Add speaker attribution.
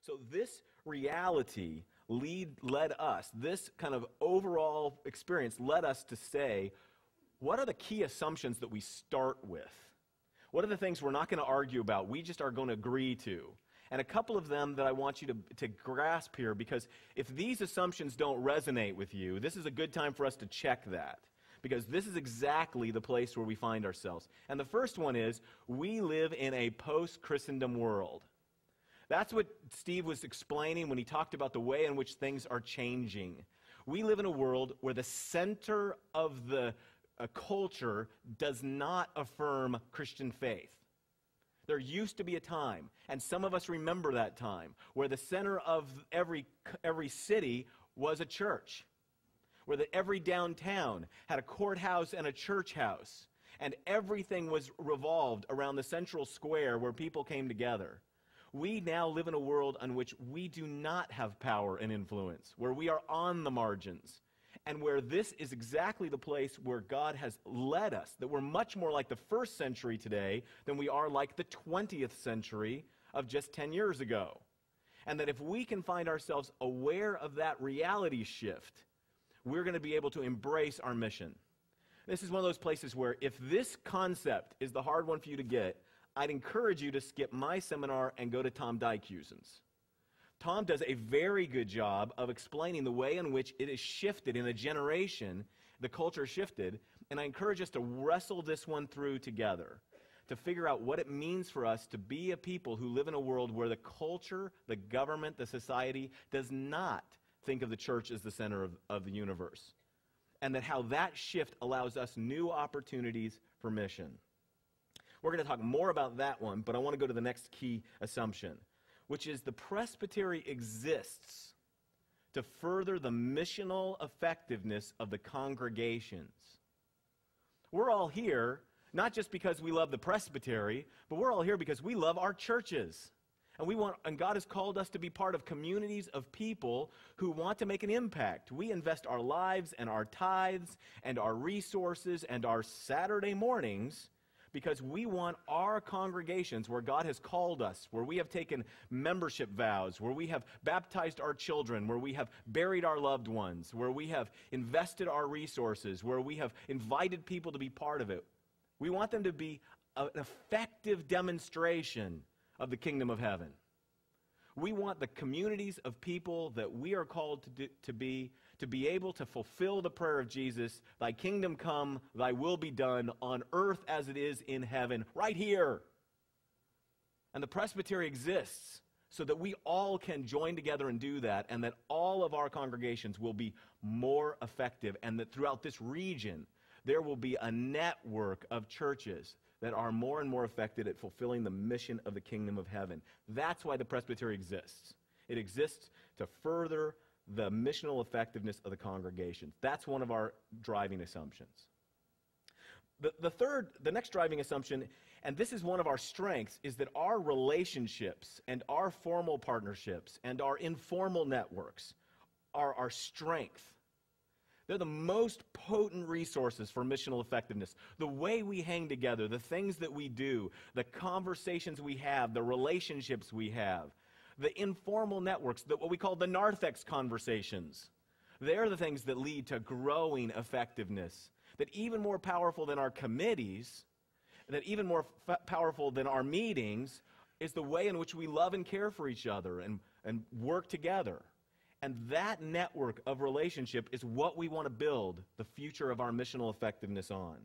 Speaker 1: So this reality led us, this kind of overall experience led us to say, what are the key assumptions that we start with? What are the things we're not going to argue about? We just are going to agree to. And a couple of them that I want you to grasp here, because if these assumptions don't resonate with you, this is a good time for us to check that. Because this is exactly the place where we find ourselves. And the first one is, we live in a post-Christendom world. That's what Steve was explaining when he talked about the way in which things are changing. We live in a world where the center of the culture does not affirm Christian faith. There used to be a time, and some of us remember that time, where the center of every city was a church, where every downtown had a courthouse and a church house, and everything was revolved around the central square where people came together. We now live in a world in which we do not have power and influence, where we are on the margins, and where this is exactly the place where God has led us, that we're much more like the first century today than we are like the 20th century of just 10 years ago. And that if we can find ourselves aware of that reality shift, we're going to be able to embrace our mission. This is one of those places where if this concept is the hard one for you to get, I'd encourage you to skip my seminar and go to Tom Dijkhuizen's. Tom does a very good job of explaining the way in which it is shifted in a generation, the culture shifted, and I encourage us to wrestle this one through together, to figure out what it means for us to be a people who live in a world where the culture, the government, the society does not think of the church as the center of the universe, and that how that shift allows us new opportunities for mission. We're going to talk more about that one, but I want to go to the next key assumption, which is the presbytery exists to further the missional effectiveness of the congregations. We're all here, not just because we love the presbytery, but we're all here because we love our churches. And God has called us to be part of communities of people who want to make an impact. We invest our lives and our tithes and our resources and our Saturday mornings because we want our congregations where God has called us, where we have taken membership vows, where we have baptized our children, where we have buried our loved ones, where we have invested our resources, where we have invited people to be part of it. We want them to be an effective demonstration of the kingdom of heaven. We want the communities of people that we are called to be able to fulfill the prayer of Jesus, thy kingdom come, thy will be done on earth as it is in heaven, right here. And the presbytery exists so that we all can join together and do that, and that all of our congregations will be more effective, and that throughout this region there will be a network of churches that are more and more effective at fulfilling the mission of the kingdom of heaven. That's why the presbytery exists. It exists to further the missional effectiveness of the congregation. That's one of our driving assumptions. The next driving assumption, and this is one of our strengths, is that our relationships and our formal partnerships and our informal networks are our strength. They're the most potent resources for missional effectiveness. The way we hang together, the things that we do, the conversations we have, the relationships we have, the informal networks, what we call the narthex conversations. They're the things that lead to growing effectiveness, that even more powerful than our committees, that even more powerful than our meetings, is the way in which we love and care for each other and work together. And that network of relationship is what we want to build the future of our missional effectiveness on.